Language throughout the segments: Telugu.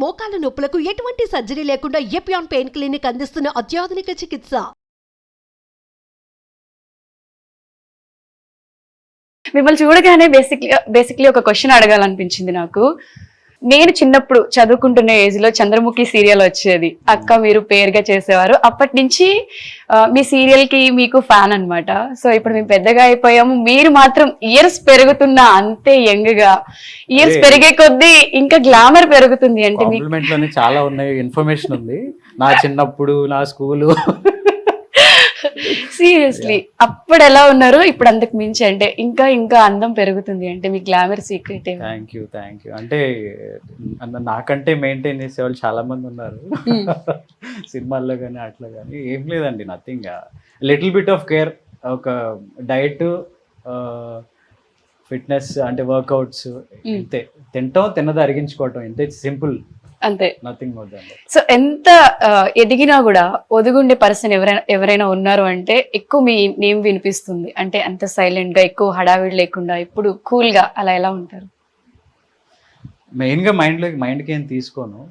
మోకాల నొప్పులకు ఎటువంటి సర్జరీ లేకుండా ఎపియాన్ పెయిన్ క్లినిక్ అందిస్తున్న అత్యాధునిక చికిత్స. మిమ్మల్ని చూడగానే బేసిక్లీ ఒక క్వశ్చన్ అడగాలనిపించింది నాకు. నేను చిన్నప్పుడు చదువుకుంటున్న ఏజ్ లో చంద్రముఖి సీరియల్ వచ్చేది, అక్క మీరు పేరుగా చేసేవారు. అప్పటి నుంచి మీ సీరియల్ కి మీకు ఫ్యాన్ అన్నమాట. సో ఇప్పుడు మేము పెద్దగా అయిపోయాము, మీరు మాత్రం ఇయర్స్ పెరుగుతున్నా అంతే యంగ్ గా. ఇయర్స్ పెరిగే కొద్దీ ఇంకా గ్లామర్ పెరుగుతుంది. అంటే మీకు చాలా ఉన్నాయి, ఇన్ఫర్మేషన్ ఉంది నా చిన్నప్పుడు, నా స్కూలు. సీరియస్లీ అప్పుడు ఎలా ఉన్నారు, ఇప్పుడు అంతకు మించి అంటే ఇంకా ఇంకా అందం పెరుగుతుంది. అంటే మీ గ్లామర్ సీక్రెట్. థ్యాంక్ యూ అంటే నాకంటే మెయింటైన్ చేసే వాళ్ళు చాలా మంది ఉన్నారు సినిమాల్లో కానీ అట్లా కానీ. ఏం లేదండి, nothing, little bit of care, ఒక డైట్, ఫిట్నెస్ అంటే వర్కౌట్స్, ఇంతే. తింటాం, తిన్నది అరిగించుకోవటం, ఇంతే, సింపుల్, అంతే, nothing more than that. So ఎంత ఎదిగినా కూడా ఒదుగుండే పర్సన్ ఎవరైనా ఉన్నారు అంటే ఎక్కువ మీ నేమ్ వినిపిస్తుంది. అంటే అంత సైలెంట్ గా, ఎక్కువ హడావిడి లేకుండా, ఇప్పుడు కూల్ గా, అలా ఎలా ఉంటారు? మెయిన్ గా మైండ్కి ఏం తీసుకోను.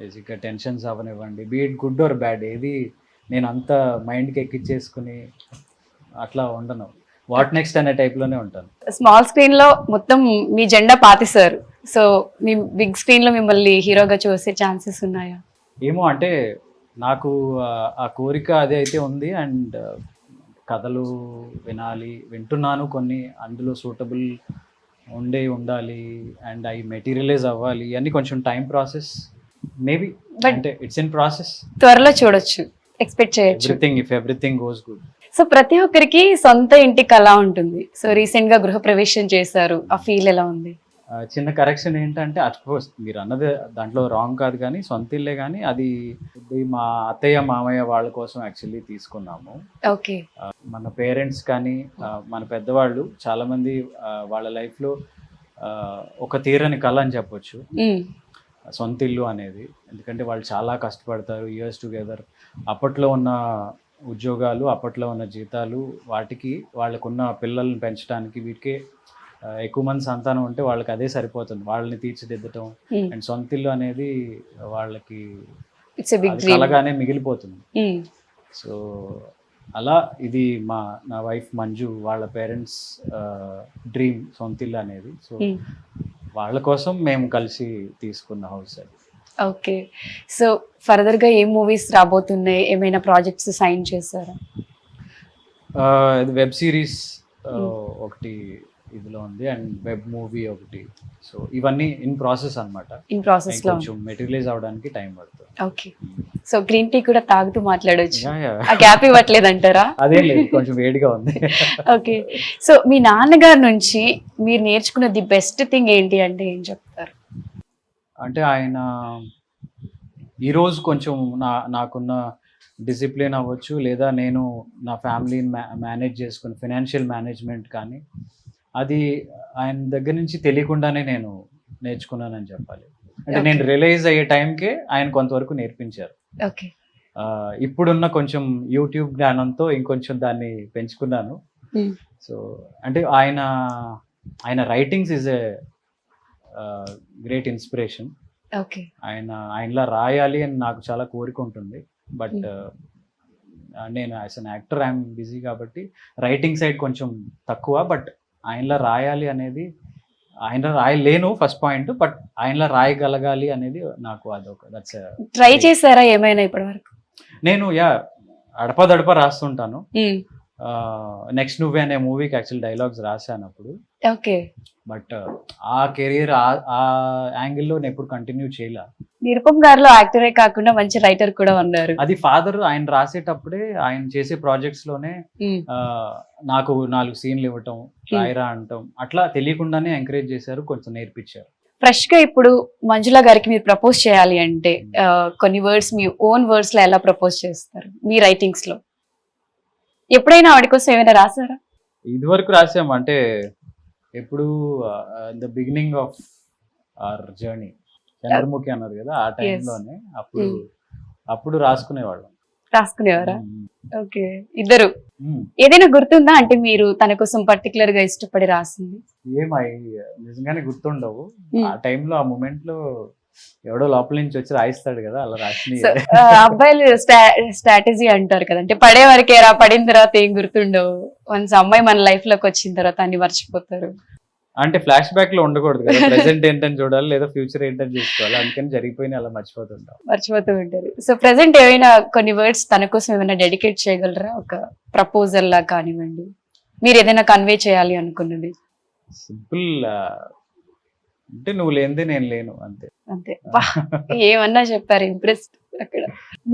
బేసిక్గా టెన్షన్స్ అవనివ్వండి, బీట్ గుడ్ ఆర్ బ్యాడ్, ఏది నేను అంత మైండ్కి ఎక్కిచ్చేసుకుని అట్లా ఉండను. వాట్ నెక్స్ట్ అనే టైప్లోనే ఉంటాను. స్మాల్ స్క్రీన్ లో మొత్తం మీ జెండా పాతిస్తారు, సో మీ బిగ్ స్క్రీన్ లో మిమ్మల్ని హీరోగా చూసే ఛాన్సెస్ ఉన్నాయా? ఏమో, అంటే నాకు ఆ కోరిక అదే అయితే ఉంది. అండ్ కథలు వింటున్నాను కొన్ని, అందులో సూటబుల్ ఉండాలి, అండ్ అవి మెటీరియలైజ్ అవ్వాలి. ఇవన్నీ కొంచెం టైం ప్రాసెస్, మేబీ, అంటే ఇట్స్ ఇన్ ప్రాసెస్. త్వరలో చూడొచ్చు, ఎక్స్పెక్ట్ చేయొచ్చు, if everything goes good. So ప్రతి ఒక్కరికి సొంత ఇంటి కళ ఉంటుంది. సో రీసెంట్ గా గృహప్రవేశం చేశారు, ఆ ఫీల్ ఎలా ఉంది? చిన్న కరెక్షన్ ఏంటంటే, అఫ్కోర్స్ మీరు అన్నది దాంట్లో రాంగ్ కాదు, కానీ సొంత ఇల్లే, కానీ అది మా అత్తయ్య మామయ్య వాళ్ళ కోసం యాక్చువల్లీ తీసుకున్నాము. ఓకే. మన పేరెంట్స్ కానీ మన పెద్దవాళ్ళు చాలామంది వాళ్ళ లైఫ్లో ఒక తీరని కళ అని చెప్పొచ్చు సొంత ఇల్లు అనేది. ఎందుకంటే వాళ్ళు చాలా కష్టపడతారు, ఇయర్స్ టుగెదర్. అప్పట్లో ఉన్న ఉద్యోగాలు, అప్పట్లో ఉన్న జీతాలు, వాటికి వాళ్ళకున్న పిల్లల్ని పెంచడానికి, వీటికే ఎక్కువ మంది సంతానం ఉంటే వాళ్ళకి అదే సరిపోతుంది, వాళ్ళని తీర్చిదిద్దటం. అండ్ సొంత ఇల్లు అనేది వాళ్ళకి కలగానే మిగిలిపోతుంది. సో అలా ఇది నా వైఫ్ మంజు వాళ్ళ పేరెంట్స్ డ్రీమ్ సొంత ఇల్లు అనేది. సో వాళ్ళ కోసం మేము కలిసి తీసుకున్న హౌస్ అది. ఓకే. సో ఫర్దర్ గా ఏ మూవీస్ రాబోతున్నాయి, ఏమైనా ప్రాజెక్ట్స్ సైన్ చేశారా? వెబ్ సిరీస్ ఒకటి ఇదిలో ఉంది, అండ్ వెబ్ మూవీ ఒకటి. సో ఇవన్నీ ఇన్ ప్రాసెస్ అన్నమాట. ఇన్ ప్రాసెస్ లో కొంచెం మెటీరియలైజ్ అవడానికి టైం పడుతుంది. ఓకే. సో గ్రీన్ టీ కూడా తాగుతూ మాట్లాడొచ్చు, ఆ గ్యాప్ ఇవ్వట్లేదు అంటారా? అదే లేదు, కొంచెం వేడిగా ఉంది. ఓకే. సో మీ నాన్నగారి నుంచి మీరు నేర్చుకున్న ది బెస్ట్ థింగ్ ఏంటి అంటే ఏం చెప్తారు? అంటే ఆయన ఈరోజు కొంచెం నాకున్న డిసిప్లిన్ అవ్వచ్చు, లేదా నేను నా ఫ్యామిలీని మేనేజ్ చేసుకుని ఫైనాన్షియల్ మేనేజ్మెంట్ కానీ, అది ఆయన దగ్గర నుంచి తెలియకుండానే నేను నేర్చుకున్నానని చెప్పాలి. అంటే నేను రియలైజ్ అయ్యే టైంకే ఆయన కొంతవరకు నేర్పించారు. ఓకే. ఇప్పుడున్న కొంచెం యూట్యూబ్ జ్ఞానంతో ఇంకొంచెం దాన్ని పెంచుకున్నాను. సో అంటే ఆయన writings is a great inspiration. Okay. ఆయనలా రాయాలి అని నాకు చాలా కోరిక ఉంటుంది. బట్ నేను as an actor I'm busy కాబట్టి రైటింగ్ సైడ్ కొంచెం తక్కువ. బట్ ఆయనలా రాయాలి అనేది, ఆయనలా రాయలేను ఫస్ట్ పాయింట్, బట్ ఆయనలా రాయగలగాలి అనేది నాకు అదొక దట్స్. ట్రై చేశారా ఏమైనా ఇప్పటి వరకు? నేను అడపదడప రాస్తుంటాను. నెక్స్ట్ నువ్వే అనే మూవీకి యాక్చువల్ డైలాగ్స్ రాశాను అప్పుడు. ఓకే. బట్ ఆ కెరియర్ ఆ యాంగిల్లో నేను ఎప్పుడు కంటిన్యూ చేయలే. నిరుపమ్ గారిలో యాక్టరే కాకుండా మంచి రైటర్ కూడా ఉన్నారు. అది ఫాదర్ ఆయన రాసేటప్పుడే, ఆయన చేసే ప్రాజెక్ట్స్ లోనే నాకు 4 సీన్లు ఇవ్వటం, రాయరా అంటాం, అట్లా తెలియకుండానే ఎంకరేజ్ చేశారు, కొంచెం నేర్పించారు. ఫ్రెష్ గా ఇప్పుడు మంజుల గారికి మీరు ప్రపోజ్ చేయాలి అంటే కొన్ని వర్డ్స్ మీ ఓన్ వర్డ్స్ లో ఎలా ప్రపోజ్ చేస్తారు మీ రైటింగ్స్ లో? ఎప్పుడైనా ఆవిడ కోసం ఏమైనా రాసారా? ఇది వరకు రాసాము, అంటే ఎప్పుడు the beginning of our journey Chandramukhi అన్నారు కదా, ఆ టైంలోనే అప్పుడు రాసుకునేవారా? ఓకే. ఇద్దరు ఏదైనా గుర్తుందా అంటే మీరు తన కోసం పర్టికులర్ గా ఇష్టపడి రాసింది? నిజంగానే గుర్తుండవు. ఆ టైంలో, ఆ మూమెంట్ లో ఎవడో లోపల నుంచి వచ్చి రాయిస్తాడు కదా, అలా రాసిన సో అబ్బాయిలు స్ట్రాటజీ అంటారు కదా, అంటే పడే వరకే రా, పడిన తర్వాత ఏం గుర్తుండవు, వన్స్ అమ్మాయి మన లైఫ్ లోకి వచ్చిన తర్వాత అన్ని మర్చిపోతారు. అంటే ఫ్లాష్ బ్యాక్ లో ఉండకూడదు కదా, ప్రెసెంట్ ఏంటని చూడాలి లేదా ఫ్యూచర్ ఏంటని చూసుకోవాలి, అందుకని జరిగిపోయిన అలా మర్చిపోతూ ఉంటారు. సో ప్రెసెంట్ ఏమైనా కొన్ని వర్డ్స్ తన కోసం ఏమైనా డెడికేట్ చేయగలరా, ఒక ప్రపోజల్ లా కానివ్వండి, మీరు ఏదైనా కన్వే చేయాలి అనుకున్నది? సింపుల్, అంటే నువ్వు లేనిదే నేను లేను అంతే. అంతే, ఏమన్నా చెప్పారు, ఇంప్రెస్. అక్కడ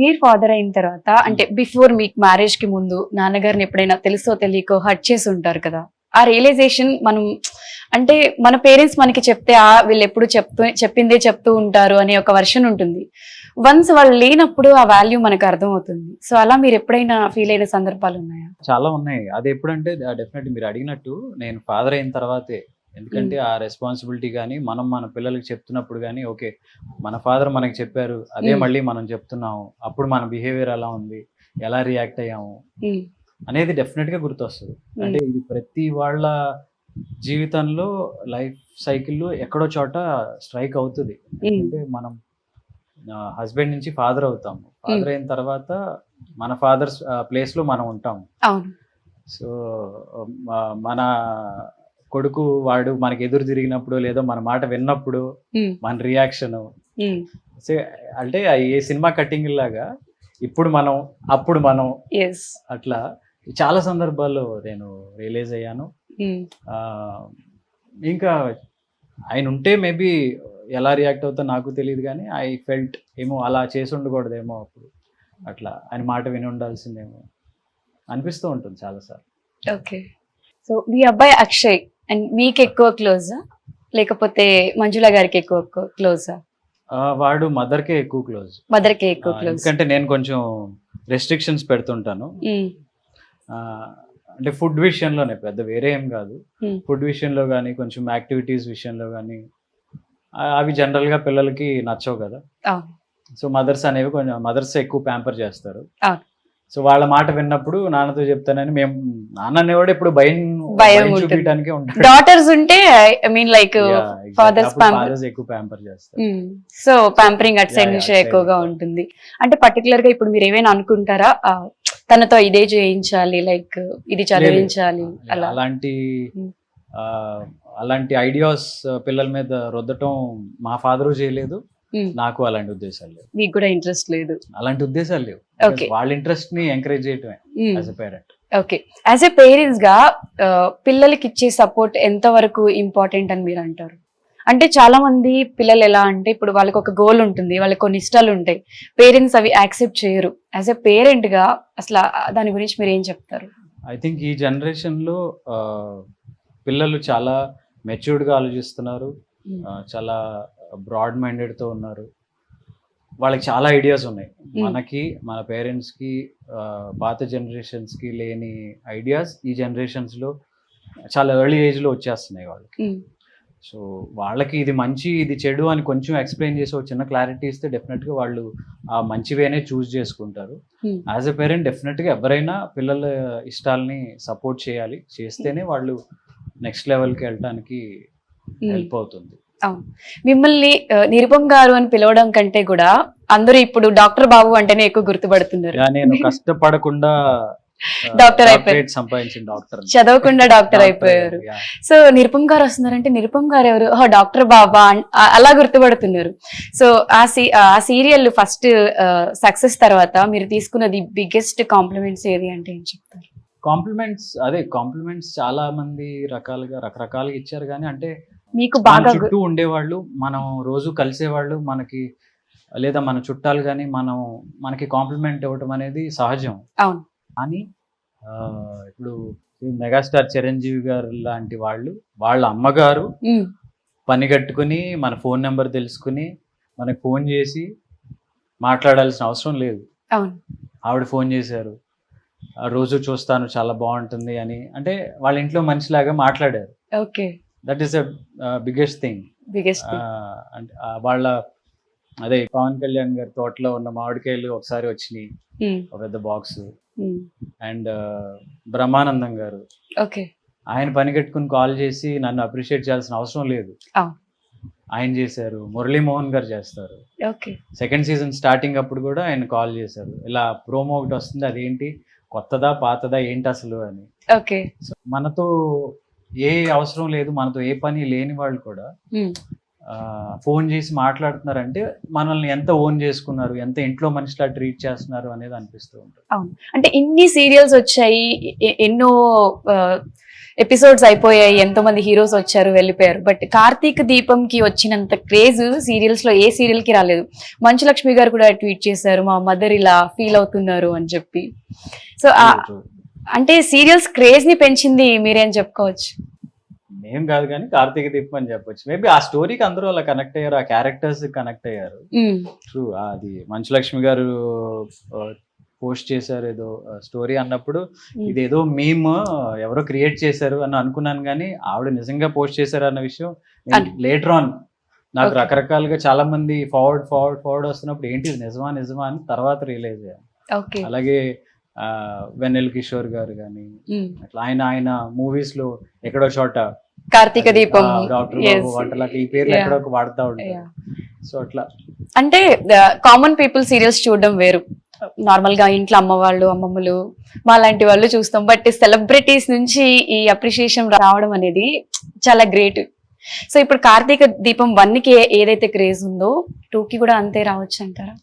మీరు ఫాదర్ అయిన తర్వాత, అంటే బిఫోర్ మీకు మ్యారేజ్ కి ముందు నాన్నగారిని ఎప్పుడైనా తెలుసో తెలియకో హర్ట్ చేసి ఉంటారు కదా, ఆ రియలైజేషన్ మనం, అంటే మన పేరెంట్స్ మనకి చెప్తే వీళ్ళు ఎప్పుడు చెప్పిందే చెప్తూ ఉంటారు అనే ఒక వర్షన్ ఉంటుంది. వన్స్ వాళ్ళు లేనప్పుడు ఆ వాల్యూ మనకు అర్థం అవుతుంది. సో అలా మీరు ఎప్పుడైనా ఫీల్ అయిన సందర్భాలు ఉన్నాయా? చాలా ఉన్నాయి. అది ఎప్పుడంటే డెఫినెట్లీ మీరు అడిగినట్టు నేను ఫాదర్ అయిన తర్వాతే. ఎందుకంటే ఆ రెస్పాన్సిబిలిటీ కానీ మనం మన పిల్లలకి చెప్తున్నప్పుడు కానీ, ఓకే మన ఫాదర్ మనకి చెప్పారు, అదే మళ్ళీ మనం చెప్తున్నాము, అప్పుడు మన బిహేవియర్ ఎలా ఉంది, ఎలా రియాక్ట్ అయ్యాము అనేది డెఫినెట్ గా గుర్తొస్తుంది. అంటే ఇది ప్రతి వాళ్ళ జీవితంలో లైఫ్ సైకిల్లో ఎక్కడో చోట స్ట్రైక్ అవుతుంది. అంటే మనం హస్బెండ్ నుంచి ఫాదర్ అవుతాము, ఫాదర్ అయిన తర్వాత మన ఫాదర్ ప్లేస్ లో మనం ఉంటాము. సో మన కొడుకు వాడు మనకి ఎదురు తిరిగినప్పుడు లేదా మన మాట విన్నప్పుడు మన రియాక్షన్, అంటే ఏ సినిమా కట్టింగ్ లాగా ఇప్పుడు మనం అప్పుడు మనం, అట్లా చాలా సందర్భాల్లో నేను రియలైజ్ అయ్యాను. ఇంకా ఆయన ఉంటే మేబీ ఎలా రియాక్ట్ అవుతా నాకు తెలియదు, కానీ ఐ ఫెల్ట్ ఏమో అలా చేసి ఉండకూడదేమో అప్పుడు, అట్లా ఆయన మాట విని ఉండాల్సిందేమో అనిపిస్తూ ఉంటుంది చాలాసార్లు. ఓకే, సో మీ అబ్బాయి అక్షయ్ అండ్ మీకు ఎక్కువ క్లోజా లేకపోతే మంజుల గారికి ఎక్కువ క్లోజా? వాడు మదర్కే ఎక్కువ క్లోజ్. మదర్కే ఎక్కువ క్లోజ్, ఎందుకంటే నేను కొంచెం రెస్ట్రిక్షన్స్ పెడుతుంటాను. అంటే ఫుడ్ విషయంలోనే, పెద్ద వేరే ఏం కాదు, ఫుడ్ విషయంలో కానీ కొంచెం యాక్టివిటీస్ విషయంలో కానీ అవి జనరల్ గా పిల్లలకి నచ్చవు కదా. సో మదర్స్ అనేవి కొంచెం మదర్స్ ఎక్కువ ప్యాంపర్ చేస్తారు. సో వాళ్ళ మాట విన్నప్పుడు నాన్నతో చెప్తానని మేము, నాన్న అనేవాడు ఎప్పుడు భయం చూపించడానికే ఉంటాడు. డాటర్స్ ఉంటే ఐ మీన్ లైక్ ఫాదర్స్ ఎక్కువ ప్యాంపర్ చేస్తారు. సో ప్యాంపరింగ్ అట్ సైడ్ నుంచి ఎక్కువగా ఉంటుంది. అంటే పర్టికులర్ గా ఇప్పుడు మీరు ఏమైనా అనుకుంటారా తనతో ఇదే చేయించాలి, లైక్ ఇది చదివించాలి, అలాంటి ఐడియాస్ పిల్లల మీద రుద్దటం మా ఫాదరు చేయలేదు, నాకు అలాంటి ఉద్దేశాలు లేవు. మీకు కూడా ఇంట్రెస్ట్ లేదు? అలాంటి ఉద్దేశాలు లేవు. వాళ్ళ ఇంట్రెస్ట్ ని ఎంకరేజ్ చేయటమే as a parent. Okay, as a parents గా పిల్లలకి ఇచ్చే సపోర్ట్ ఎంత వరకు ఇంపార్టెంట్ అని మీరు అంటారు? అంటే చాలా మంది పిల్లలు ఎలా అంటే, ఇప్పుడు వాళ్ళకి ఒక గోల్ ఉంటుంది, వాళ్ళకి కొన్ని ఇష్టాలు ఉంటాయి, పేరెంట్స్ అవి యాక్సెప్ట్ చేయరు. యాజ్ ఎ పేరెంట్ గా అసలు దాని గురించి మీరు ఏం చెప్తారు? ఐ థింక్ ఈ జనరేషన్ లో పిల్లలు చాలా మెచ్యూర్డ్ గా ఆలోచిస్తున్నారు, చాలా బ్రాడ్ మైండెడ్ తో ఉన్నారు, వాళ్ళకి చాలా ఐడియాస్ ఉన్నాయి. మనకి మన పేరెంట్స్ కి పాత జనరేషన్స్ కి లేని ఐడియాస్ ఈ జనరేషన్స్ లో చాలా ఎర్లీ ఏజ్ లో వచ్చేస్తున్నాయి వాళ్ళకి. సో వాళ్ళకి ఇది మంచి ఇది చెడు అని కొంచెం ఎక్స్ప్లెయిన్ చేసి ఒక చిన్న క్లారిటీ ఇస్తే డెఫినెట్ గా వాళ్ళు ఆ మంచివేనే చూస్ చేసుకుంటారు. యాజ్ ఎ పేరెంట్ డెఫినెట్ గా ఎవరైనా పిల్లల ఇష్టాలని సపోర్ట్ చేయాలి, చేస్తేనే వాళ్ళు నెక్స్ట్ లెవెల్కి వెళ్ళడానికి హెల్ప్ అవుతుంది. అవును, మిమ్మల్ని నిరుపమ్ గారు అని పిలవడం కంటే కూడా అందరూ ఇప్పుడు డాక్టర్ బాబు అంటేనే ఎక్కువ గుర్తుపడుతున్నారు. నేను కష్టపడకుండా డాక్టర్ అయిపోయారు, సంపాదించిన డాక్టర్, చదవకుండా డాక్టర్ అయిపోయారు. సో నిరుపమ్ గారు వస్తున్నారంటే నిరుపమ్ గారు ఎవరు, డాక్టర్ బాబా అలా గుర్తుపడుతున్నారు. సో ఆ సీరియల్ ఫస్ట్ సక్సెస్ తర్వాత మీరు తీసుకున్నది బిగ్గెస్ట్ కాంప్లిమెంట్స్ ఏది అంటే ఏం చెప్తారు? కాంప్లిమెంట్స్ చాలా మంది రకరకాలుగా ఇచ్చారు, కానీ అంటే మీకు బాగా చుట్టూ ఉండేవాళ్ళు, మనం రోజు కలిసేవాళ్ళు, మనకి లేదా మన చుట్టాలు కానీ మనకి కాంప్లిమెంట్ ఇవ్వటం అనేది సహజం. అవును, కానీ ఇప్పుడు మెగాస్టార్ చిరంజీవి గారు లాంటి వాళ్ళు, వాళ్ళ అమ్మగారు పని కట్టుకుని మన ఫోన్ నెంబర్ తెలుసుకుని మనకు ఫోన్ చేసి మాట్లాడాల్సిన అవసరం లేదు. ఆవిడ ఫోన్ చేశారు, రోజు చూస్తాను చాలా బాగుంటుంది అని, అంటే వాళ్ళ ఇంట్లో మనిషిలాగా మాట్లాడారు. Okay, that is biggest thing. అంటే వాళ్ళ అదే పవన్ కళ్యాణ్ గారి తోటలో ఉన్న మామిడికాయలు ఒకసారి వచ్చినాయి, ఒక పెద్ద బాక్స్. అండ్ బ్రహ్మానందం గారు, ఆయన పని కట్టుకుని కాల్ చేసి నన్ను అప్రిషియేట్ చేయాల్సిన అవసరం లేదు. ఆయన చేశారు, మురళీమోహన్ గారు చేస్తారు. ఓకే. సెకండ్ సీజన్ స్టార్టింగ్ అప్పుడు కూడా ఆయన కాల్ చేశారు, ఇలా ప్రోమో ఒకటి వస్తుంది, అదేంటి కొత్తదా పాతదా ఏంటి అసలు అని. ఓకే. సో మనతో ఏ అవసరం లేదు, మనతో ఏ పని లేని వాళ్ళు కూడా ఫోన్ చేసి మాట్లాడుతున్నారంటే మనల్ని ఎంత ఓన్ చేసుకున్నారు, ఎంత ఇంట్లో మనిషిలా ట్రీట్ చేస్తున్నారు అనేది అనిపిస్తూ ఉంటుంది. అవును, అంటే ఇన్ని సీరియల్స్ వచ్చాయి, ఎన్నో ఎపిసోడ్స్ అయిపోయాయి, ఎంతో మంది హీరోస్ వచ్చారు వెళ్ళిపోయారు, బట్ కార్తీక దీపంకి వచ్చినంత క్రేజ్ సీరియల్స్ లో ఏ సీరియల్ కి రాలేదు. మంచు లక్ష్మి గారు కూడా ట్వీట్ చేశారు, మా మదర్ ఇలా ఫీల్ అవుతున్నారు అని చెప్పి. సో అంటే సీరియల్స్ క్రేజ్ ని పెంచింది మీరేం చెప్పుకోవచ్చు? ఏం కాదు కానీ కార్తీక దీపం అని చెప్పొచ్చు. మేబీ ఆ స్టోరీకి అందరూ అలా కనెక్ట్ అయ్యారు, ఆ క్యారెక్టర్స్ కనెక్ట్ అయ్యారు. ట్రూ, అది మంచు లక్ష్మి గారు పోస్ట్ చేశారు ఏదో స్టోరీ అన్నప్పుడు ఇదేదో మీమ్ ఎవరో క్రియేట్ చేశారు అని అనుకున్నాను, కానీ ఆవిడ నిజంగా పోస్ట్ చేశారు అన్న విషయం లేటర్ ఆన్ నాకు రకరకాలుగా చాలా మంది ఫార్వర్డ్ వస్తున్నప్పుడు ఏంటి ఇది నిజమా అని తర్వాత రియలైజ్ అయ్యాను. అలాగే వెన్నెల కిషోర్ గారు కానీ అట్లా ఆయన మూవీస్ లో ఎక్కడో చోట కార్తీక దీపం, డాక్టర్ బాబు ఈ పేర్లు ఎక్కడో వాడుతూ ఉంటారు. సో అట్లా అంటే కామన్ పీపుల్ సీరియల్స్ చూడడం వేరు, నార్మల్ గా ఇంట్లో అమ్మ వాళ్ళు అమ్మమ్మలు మా లాంటి వాళ్ళు చూస్తాం, బట్ సెలబ్రిటీస్ నుంచి ఈ అప్రిషియేషన్ రావడం అనేది చాలా గ్రేట్. సో ఇప్పుడు కార్తీక దీపం 1 కి ఏదైతే క్రేజ్ ఉందో 2 కి కూడా అంతే రావచ్చు అంటారా?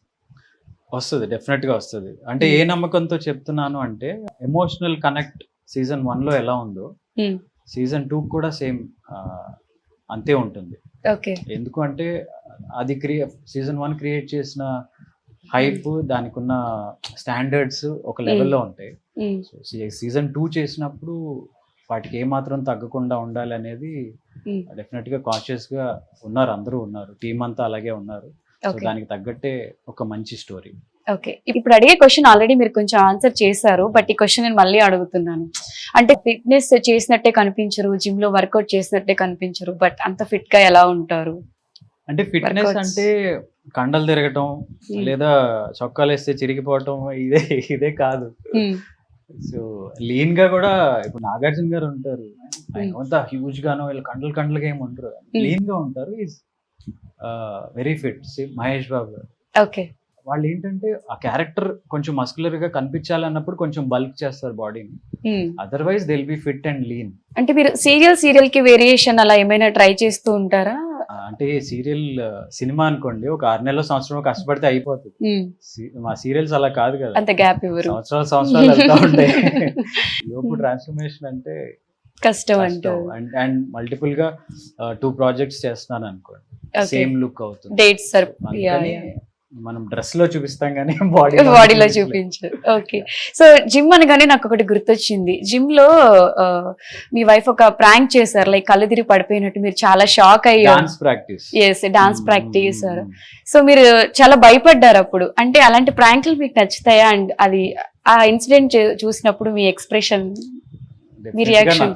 వస్తుంది, డెఫినెట్ గా వస్తుంది. అంటే ఏ నమ్మకంతో చెప్తున్నాను అంటే ఎమోషనల్ కనెక్ట్ సీజన్ 1 లో ఎలా ఉందో సీజన్ 2 కూడా సేమ్ అంతే ఉంటుంది. ఎందుకు అంటే అది సీజన్ 1 క్రియేట్ చేసిన హైప్, దానికి ఉన్న స్టాండర్డ్స్ ఒక లెవెల్లో ఉంటాయి. సీజన్ 2 చేసినప్పుడు వాటికి ఏమాత్రం తగ్గకుండా ఉండాలి అనేది డెఫినెట్ గా కాన్షియస్ గా ఉన్నారు, అందరూ ఉన్నారు, టీం అంతా అలాగే ఉన్నారు. దానికి తగ్గట్టే ఒక మంచి స్టోరీ. ఓకే, ఇప్పుడు అడిగే క్వశ్చన్ ఆల్రెడీ మీరు కొంచెం ఆన్సర్ చేశారు, బట్ ఈ క్వశ్చన్ నేను మళ్ళీ అడుగుతున్నాను. అంటే ఫిట్నెస్ చేసినట్టే కనిపించరు, జిమ్ లో వర్కౌట్ చేసినట్టే కనిపించరు, బట్ అంత ఫిట్ గా ఎలా ఉంటారు? అంటే ఫిట్నెస్ అంటే కండలు తిరగటం లేదా చొక్కాలు వేస్తే చిరిగిపోవటం ఇదే కాదు. సో లీన్ గా కూడా ఇప్పుడు నాగార్జున గారు ఉంటారు, ఆయన హ్యూజ్ గాను వీళ్ళు కండలుగా ఏమి ఉంటారు, లీన్ గా ఉంటారు, is very fit. Mahesh Babu గారు వాళ్ళు ఏంటంటే ఆ క్యారెక్టర్ కొంచెం మస్కులర్ గా కనిపించాలన్నప్పుడు కొంచెం బల్క్ చేస్తారు బాడీని, otherwise they will be fit and lean. అంటే మీరు సీరియల్ కి వేరియేషన్ అలా ఏమైనా ట్రై చేస్తూ ఉంటారా? అంటే సినిమా అనుకోండి, ఒక 6 నెలల సంవత్సరం కష్టపడితే అయిపోతుంది. మా సీరియల్స్ అలా కాదు కదా, అంత గ్యాప్ ఇవ్వరు, సంవత్సరాలు వెళ్తా ఉంటాయి. లోపు ట్రాన్స్ఫర్మేషన్ అంటే కష్టం అండ్ మల్టిపుల్ గా 2 ప్రాజెక్ట్స్ చేస్తున్నాను అనుకోండి, సేమ్ లుక్ అవుతుంది. డేట్స్ మనం డ్రెస్ లో చూపిస్తాం కానీ బాడీలో చూపించారు. ఓకే, సో జిమ్ అనగానే నాకు ఒకటి గుర్తొచ్చింది. జిమ్ లో మీ వైఫ్ ఒక ప్రాంక్ చేశారు, లైక్ కళ్ళు తిరిగి పడిపోయినట్టు, మీరు చాలా షాక్ అయ్యారు. డాన్స్ ప్రాక్టీస్ చేశారు. సో మీరు చాలా భయపడ్డారు అప్పుడు. అంటే అలాంటి ప్రాంక్లు మీకు నచ్చుతాయా? అండ్ అది ఆ ఇన్సిడెంట్ చూసినప్పుడు మీ ఎక్స్ప్రెషన్, మీ రియాక్షన్?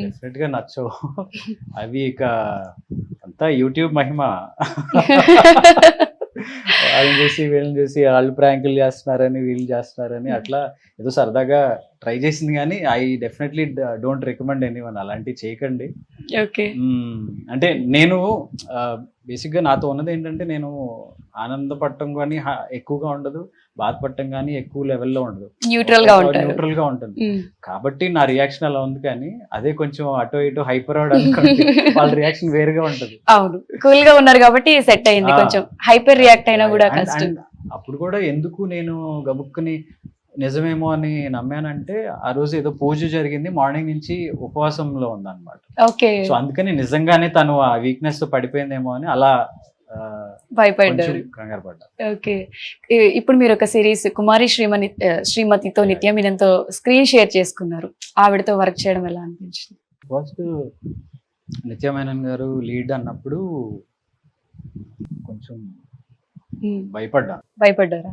డెఫినెట్ గా నచ్చవు అవి, ఇక అంతా యూట్యూబ్ మహిమ. వాళ్ళని చూసి వీళ్ళని చూసి వాళ్ళు ప్రాంకులు చేస్తున్నారని వీళ్ళు చేస్తున్నారని అట్లా ఏదో సరదాగా ట్రై చేసింది, కానీ I definitely don't recommend anyone అలాంటివి చేయకండి. అంటే నేను బేసిక్గా నాతో ఉన్నది ఏంటంటే, నేను ఆనందపడటం కానీ ఎక్కువగా ఉండదు, బాధపడటం కానీ ఎక్కువ లెవెల్లో ఉండదు, న్యూట్రల్ గా ఉంటుంది. కాబట్టి నా రియాక్షన్ అలా ఉంది, కానీ అదే కొంచెం అటో ఇటో హైపర్ అవడం అనుకోండి, వాళ్ళ రియాక్షన్ వేరుగా ఉంటది. అవును, కూల్ గా ఉన్నారు కాబట్టి సెట్ అయింది. కొంచెం హైపర్ రియాక్ట్ అయినా కూడా కష్టం. అప్పుడు కూడా ఎందుకు నేను గబుక్కుని నిజమేమో అని నమ్మానంటే, ఆ రోజు ఏదో పూజ జరిగింది, మార్నింగ్ నుంచి ఉపవాసంలో ఉందన్నమాట. సో అందుకని నిజంగానే తను ఆ వీక్నెస్ తో పడిపోయిందేమో అని అలా భయపడ్డారు, కంగారు పడ్డా. ఓకే, ఇప్పుడు మీరు ఒక సిరీస్ కుమారి శ్రీమతితో నిత్యమినంతో స్క్రీన్ షేర్ చేసుకున్నారు, ఆవిడతో వర్క్ చేయడం ఎలా అనిపించింది? ఫస్ట్ నిత్యమేనన్ గారు లీడ్ అన్నప్పుడు కొంచెం భయపడ్డారా?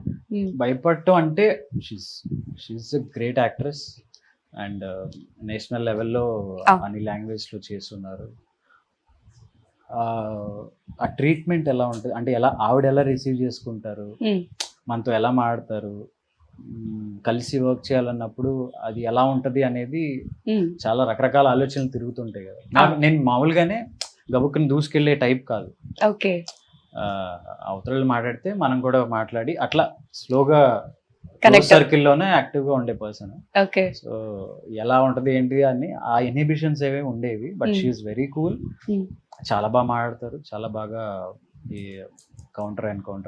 భయపడటం అంటే she's a great actress and national లెవెల్లో అన్ని లాంగ్వేజ్ లో చేస్తున్నారు. ఆ ట్రీట్మెంట్ ఎలా ఉంటుంది అంటే, ఆవిడ ఎలా రిసీవ్ చేసుకుంటారు, మనతో ఎలా మాట్లాడతారు, కలిసి వర్క్ చేయాలన్నప్పుడు అది ఎలా ఉంటది అనేది చాలా రకరకాల ఆలోచనలు తిరుగుతుంటాయి కదా. నేను మామూలుగానే గబుక్కుని దూసుకెళ్లే టైప్ కాదు. ఓకే. అవతల మాట్లాడితే మనం కూడా మాట్లాడి అట్లా స్లోగా Connect. సర్కిల్లోనే యాక్టివ్గా ఉండే పర్సన్. ఓకే. సో ఎలా ఉంటది ఏంటి అని ఆ ఇన్హిబిషన్స్ ఏవే ఉండేవి. But she's very cool. చాలా బాగా మాట్లాడతారు, చాలా బాగా ఈ కౌంటర్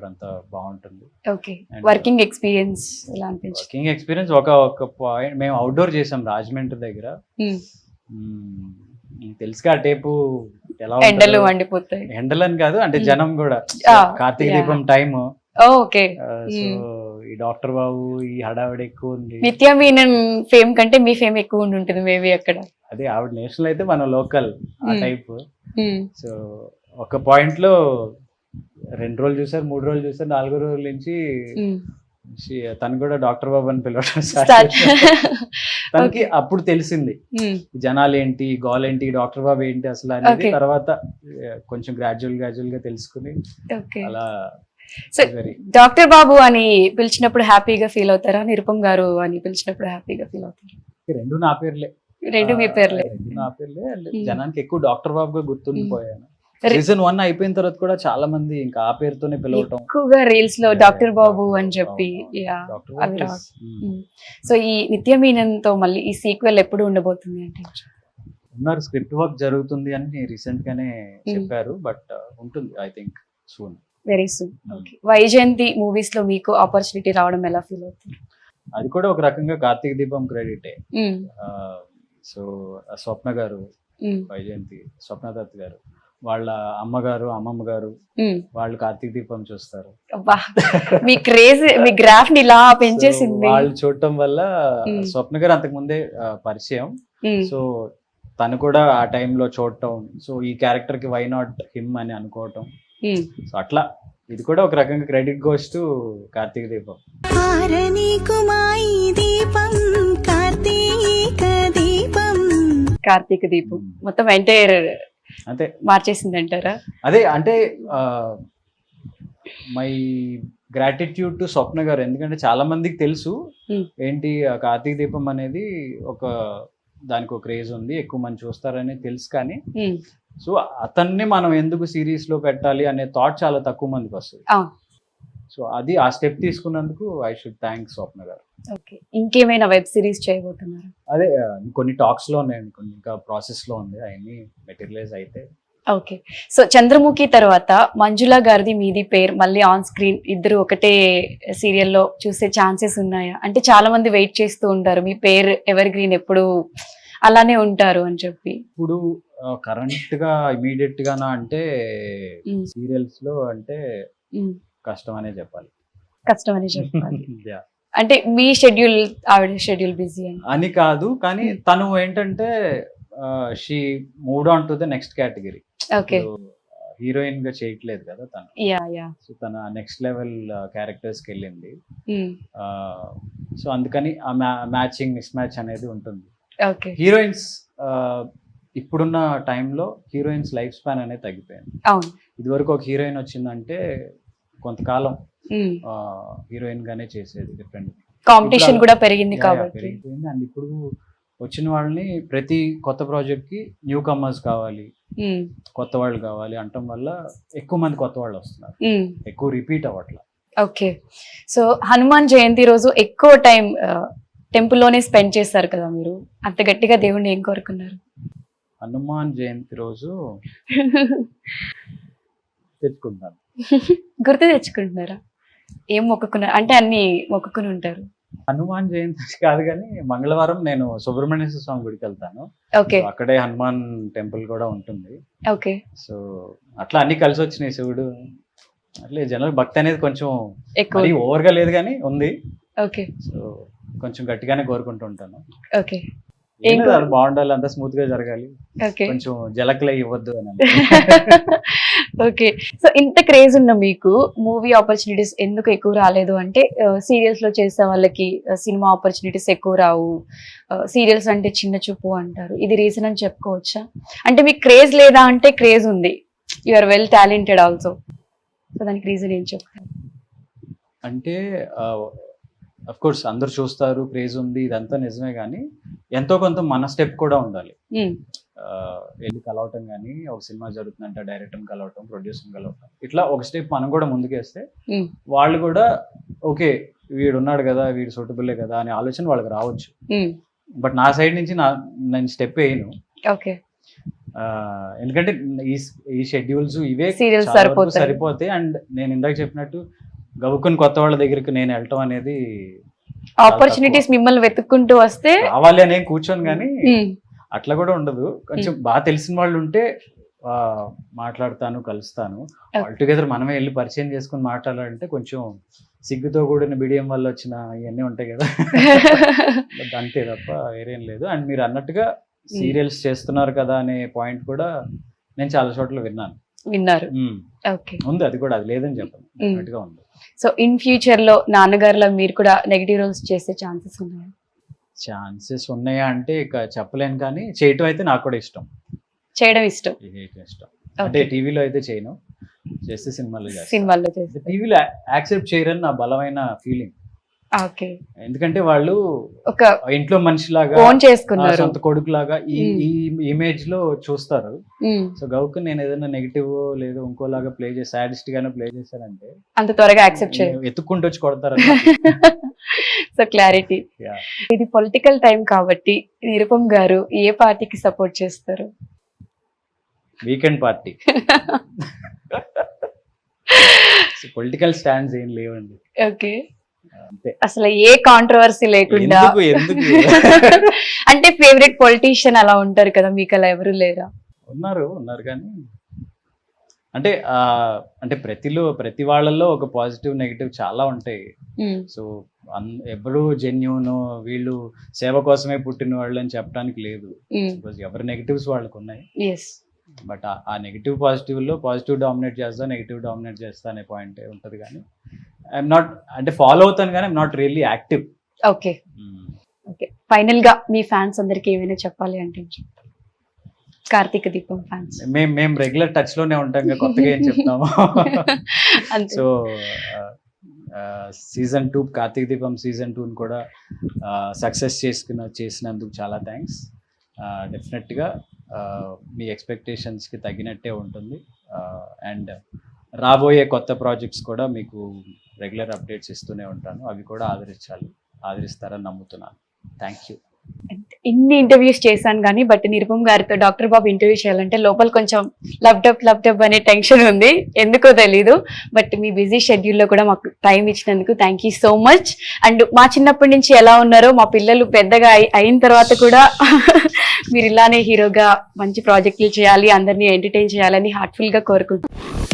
అంతా బాగుంటుంది. ఓకే. వర్కింగ్ ఎక్స్పీరియన్స్ ఎలా అనిపించింది? వర్కింగ్ ఎక్స్పీరియన్స్ ఒక పాయింట్ మేము అవుట్డోర్ చేసాం రాజమండ్రి దగ్గర. నీకు తెలుసుగా ఆ టేపు ఎలా ఎండలు మండిపోతాయి. ఎండలని కాదు అంటే జనం కూడా కార్తీక దీపం టైమ్. ఓకే. సో ఈ డాక్టర్ బాబు ఈ హడావిడి ఎక్కువ ఉంది. నిత్య మీనన్ ఫేమ్ కంటే మీ ఫేమ్ ఎక్కువ ఉండి ఉంటుంది మేబీ అక్కడ. అదే ఆవిడ నేషనల్ అయితే మనం లోకల్ ఆ టైప్. సో ఒక పాయింట్ లో 2 రోజులు చూసారు, 3 రోజులు చూసారు, 4 రోజుల నుంచి తను కూడా డాక్టర్ బాబు అని పిలవడం స్టార్ట్. తనకి అప్పుడు తెలిసింది జనాలు ఏంటి, గోల్ ఏంటి, డాక్టర్ బాబు ఏంటి అసలు అనేది. తర్వాత కొంచెం గ్రాడ్యువల్ గా తెలుసుకుని అలా. సో డాక్టర్ బాబు అని పిలిచినప్పుడు హ్యాపీగా ఫీల్ అవుతారా, నిరుపమ్ గారు అని పిలిచినప్పుడు హ్యాపీగా ఫీల్ అవుతారా? రెండు నా పేర్లే. రెండు మీ పేర్లే. నా పేర్లే. జనానికి ఎక్కువ డాక్టర్ బాబుగా గుర్తుండిపోయాను. సీజన్ 1 అయిపోయిన తర్వాత కూడా చాలా మంది ఇంకా ఆ పేరుతోనే పిలవటం ఎక్కువగా రీల్స్ లో డాక్టర్ బాబు అని చెప్పి. సో ఈ నిత్య మీనన్ తో మళ్ళీ ఈ సీక్వెల్ ఎప్పుడు ఉండబోతుంది అంటే? ఉన్నారు, స్క్రిప్ట్ వర్క్ జరుగుతుంది అని రీసెంట్ గానే చెప్పారు. బట్ ఉంటుంది I think soon, very soon. Okay. Vyjayanthi movies లో మీకు ఆపర్చునిటీ రావడం ఎలా ఫీల్ అవుతుంది? అది కూడా ఒక రకంగా కార్తీక దీపం క్రెడిటే. సో స్వప్న గారు, వైజయంతి స్వప్నదత్ గారు, వాళ్ళ అమ్మగారు అమ్మమ్మ గారు వాళ్ళు కార్తీక దీపం చూస్తారు. మీ క్రేజ్, మీ గ్రాఫ్ ని ఇలా పెంచేసింది. వాళ్ళు చూడటం వల్ల స్వప్న గారు అంతకు ముందే పరిచయం. సో తను కూడా ఆ టైంలో చూడటం, సో ఈ క్యారెక్టర్ కి వై నాట్ హిమ్ అని అనుకోవటం. సో అట్లా ఇది కూడా ఒక రకంగా క్రెడిట్ గోస్ టు కార్తీక దీపం. కార్తీక దీపం మొత్తం ఎంటైర్ అంతే మార్చేసింది అంటారా? అదే అంటే మై గ్రాటిట్యూడ్ టు స్వప్న గారు. ఎందుకంటే చాలా మందికి తెలుసు ఏంటి కార్తీక దీపం అనేది ఒక దానికి ఒక క్రేజ్ ఉంది, ఎక్కువ మంది చూస్తారని తెలుసు. కానీ సో అతన్ని మనం ఎందుకు సిరీస్ లో పెట్టాలి అనే థాట్ చాలా తక్కువ మందికి వస్తుంది. సో అది ఆ స్టెప్ తీసుకున్నందుకు ఐ షుడ్ థ్యాంక్ స్వప్న గారు. ఓకే. ఇంకేమైనా వెబ్ సిరీస్ చేయబోతున్నారు? అదే కొన్ని టాక్స్ లో ఉన్నాయండి, కొన్ని ఇంకా ప్రాసెస్ లో ఉంది, అవన్నీ మెటీరియలైజ్ అయితే. ఓకే. సో చంద్రముఖి తర్వాత మంజుల గారిది మీది పేరు మళ్ళీ ఆన్ స్క్రీన్ ఇద్దరు ఒకటే సీరియల్లో చూసే ఛాన్సెస్ ఉన్నాయా? అంటే చాలా మంది వెయిట్ చేస్తూ ఉంటారు మీ పేరు ఎవర్ గ్రీన్ ఎప్పుడు అలానే ఉంటారు అని చెప్పి. ఇప్పుడు కరెంట్ గా ఇమీడియట్ గానా అంటే సీరియల్స్ లో అంటే కష్టం అనే చెప్పాలి. కష్టం అనే చెప్పాలి. అంటే మీ షెడ్యూల్, ఆవిడ షెడ్యూల్ బిజీ అని కాదు, కానీ తను ఏంటంటే she move on to the next category. Okay. Heroine గా చేయట్లేదు కదా తను. సో తన నెక్స్ట్ లెవెల్ క్యారెక్టర్స్ కి వెళ్ళింది. సో అందుకని ఆ మ్యాచింగ్ మిస్ మ్యాచ్ అనేది ఉంటుంది. హీరోయిన్స్ ఇప్పుడున్న టైంలో హీరోయిన్స్ లైఫ్ స్పాన్ అనేది తగ్గిపోయింది. ఇదివరకు ఒక హీరోయిన్ వచ్చిందంటే కొంతకాలం హీరోయిన్ గానే చేసేది. డిఫరెంట్ కాంపిటీషన్ కూడా పెరిగింది కాబట్టి పెరిగిపోయింది. అండ్ ఇప్పుడు వచ్చిన వాళ్ళని ప్రతి కొత్త ప్రాజెక్ట్ కి న్యూ కమర్స్ కావాలి, కొత్త వాళ్ళు కావాలి అంటం వల్ల ఎక్కువ మంది కొత్త వాళ్ళు వస్తున్నారు, ఎక్కువ repeat అవ్వట్లా. Okay. So Hanuman Jayanti రోజు ఎక్కువ టైం టెంపుల్లోనే స్పెండ్ చేస్తారు కదా మీరు, అంత గట్టిగా దేవుణ్ణి ఏం కోరుకున్నారు? హనుమాన్ జయంతి రోజు తెచ్చుకుంటాను. గుర్తు తెచ్చుకుంటున్నారా? ఏం మొక్కుకున్నారు అంటే? అన్ని మొక్కుకుని ఉంటారు. హనుమాన్ జయంతి కాదు కానీ మంగళవారం నేను సుబ్రహ్మణ్యేశ్వర స్వామి గుడికి వెళ్తాను. ఓకే. అక్కడే హనుమాన్ టెంపుల్ కూడా ఉంటుంది. ఓకే. సో అట్లా అన్ని కలిసి వచ్చినాయి. శివుడు అట్లే జనరల్ భక్తి అనేది కొంచెం ఎక్కువ ఓవర్గా లేదు కానీ ఉంది. ఓకే. సో కొంచెం గట్టిగానే కోరుకుంటూ ఉంటాను. ఓకే. బాగుండాలి, అంతా స్మూత్ గా జరగాలి, కొంచెం జలక్లై ఇవ్వద్దు అని. ఓకే. సో ఇంత క్రేజ్ ఉన్న మీకు మూవీ ఆపర్చునిటీస్ ఎందుకు ఎక్కువ రాలేదు అంటే, సీరియల్స్ లో చేసే వాళ్ళకి సినిమా ఆపర్చునిటీస్ ఎక్కువ రావు, సీరియల్స్ అంటే చిన్న చూపు అంటారు, ఇది రీజన్ అని చెప్పుకోవచ్చా? అంటే మీకు క్రేజ్ లేదా అంటే క్రేజ్ ఉంది, you are well talented also, so దానికి రీజన్ ఏం చెప్తారు? అంటే అఫ్ కోర్స్ అందరు చూస్తారు, క్రేజ్ ఉంది, ఇదంతా నిజమే, కానీ ఎంతో కొంత మన స్టెప్ కూడా ఉండాలి. వెళ్ళి కలవటం కానీ, ఒక సినిమా జరుగుతుందంటే డైరెక్టర్ని కలవటం, ప్రొడ్యూసర్ని కలవటం, ఇట్లా ఒక స్టెప్ మనం కూడా ముందుకేస్తే వాళ్ళు కూడా ఓకే వీడు ఉన్నాడు కదా, వీడు సూటబుల్లే కదా అనే ఆలోచన వాళ్ళకి రావచ్చు. బట్ నా సైడ్ నుంచి నేను స్టెప్ వేయను. ఓకే. ఎందుకంటే ఈ షెడ్యూల్స్ ఇవే సరిపోతాయి. అండ్ నేను ఇందాక చెప్పినట్టు గబుక్కుని కొత్త వాళ్ళ దగ్గరికి నేను వెళ్ళటం అనేది, ఆపర్చునిటీస్ మిమ్మల్ని వెతుక్కుంటూ వస్తే కావాలి అనే కూర్చొని, కానీ అట్లా కూడా ఉండదు. కొంచెం బాగా తెలిసిన వాళ్ళు ఉంటే మాట్లాడతాను, కలుస్తాను. ఆల్టుగెదర్ మనమే వెళ్ళి పరిచయం చేసుకుని మాట్లాడాలంటే కొంచెం సిగ్గుతో కూడిన బిడియం వల్ల వచ్చిన ఇవన్నీ ఉంటాయి కదా, అంతే తప్ప వేరేం లేదు. అండ్ మీరు అన్నట్టుగా సీరియల్స్ చేస్తున్నారు కదా అనే పాయింట్ కూడా నేను చాలా చోట్ల విన్నారు. ఓకే, ఉంది, అది కూడా, అది లేదని చెప్పను, డెఫినెట్గా ఉంది. సో ఇన్ ఫ్యూచర్ లో నాన్నగారిలో మీరు కూడా నెగిటివ్ రోల్స్ చేసే ఛాన్సెస్ ఉన్నాయా? ఛాన్సెస్ ఉన్నాయా అంటే ఇక చెప్పలేను, కానీ చేయటం అయితే నాకు కూడా ఇష్టం. చేయడం ఇష్టం. అంటే టీవీలో అయితే చేయను, చేస్తే సినిమాల్లో చేస్తే. టీవీలో యాక్సెప్ట్ చేయరని నా బలమైన ఫీలింగ్. ఓకే. ఎందుకంటే వాళ్ళు ఒక ఇంట్లో మనిషిలాగా, ఓన్ చేసుకున్నారు, సొంత కొడుకులాగా ఈ ఇమేజ్ లో చూస్తారు. సో గౌకు నేను ఏదైనా నెగిటివ్ లేదు ఇంకోలాగా ప్లే చేసి సాడిస్ట్ గానే ప్లే చేశానంటే అంత త్వరగా యాక్సెప్ట్ చేయరు, ఎత్తుక్కుంటూ వచ్చి కొడతారు. So clarity. ఇది పొలిటికల్ టైం కాబట్టి నిరుపమ్ గారు ఏ పార్టీకి సపోర్ట్ చేస్తారు? Weekend party. పొలిటికల్ స్టాండ్స్ ఏం లేవండి. ఓకే. అసలు ఏ కాంట్రవర్సీ లేకుండా, అంటే ఫేవరెట్ పొలిటీషియన్ అలా ఉంటారు కదా, మీకు అలా ఎవరు లేరా? ఉన్నారు కానీ అంటే ప్రతి వాళ్ళల్లో ఒక పాజిటివ్ నెగిటివ్ చాలా ఉంటాయి. సో ఎప్పుడు జెన్యూన్ వీళ్ళు సేవ కోసమే పుట్టిన వాళ్ళు అని చెప్పడానికి లేదు. ఎవరి నెగిటివ్స్ వాళ్ళకు ఉన్నాయి. బట్ ఆ నెగిటివ్ పాజిటివ్ లో పాజిటివ్ డామినేట్ చేస్తా, నెగిటివ్ డామినేట్ చేస్తా అనే పాయింట్ ఉంటది. కానీ ఐఎమ్ నాట్, అంటే ఫాలో అవుతాను కానీ I'm not really active. Okay. Okay, final గా మీ ఫ్యాన్స్ అందరికి ఏమైనా చెప్పాలి అంటే? కార్తీక దీపం ఫ్యాన్స్ మేము రెగ్యులర్ టచ్ లోనే ఉంటాం, కొత్తగా ఏం చెప్తాము. సో సీజన్ 2 కార్తీక దీపం సీజన్ 2 కూడా సక్సెస్ చేసినందుకు చాలా థ్యాంక్స్. డెఫినెట్గా మీ ఎక్స్పెక్టేషన్స్కి తగినట్టే ఉంటుంది. అండ్ రాబోయే కొత్త ప్రాజెక్ట్స్ కూడా మీకు రెగ్యులర్ అప్డేట్స్ ఇస్తూనే ఉంటాను, అవి కూడా ఆదరిస్తారని నమ్ముతున్నాను. Thank you. ఇన్ని ఇంటర్వ్యూస్ చేశాను కానీ బట్ నిరుపమ్ గారితో డాక్టర్ బాబు ఇంటర్వ్యూ చేయాలంటే లోపల కొంచెం లబ్డప్ అనే టెన్షన్ ఉంది, ఎందుకో తెలీదు. బట్ మీ బిజీ షెడ్యూల్లో కూడా మాకు టైం ఇచ్చినందుకు thank you so much. And మా చిన్నప్పటి నుంచి ఎలా ఉన్నారో మా పిల్లలు పెద్దగా అయిన తర్వాత కూడా మీరు ఇలానే హీరోగా మంచి ప్రాజెక్టులు చేయాలి, అందరినీ ఎంటర్టైన్ చేయాలని హార్ట్ఫుల్ గా కోరుకుంటున్నాను.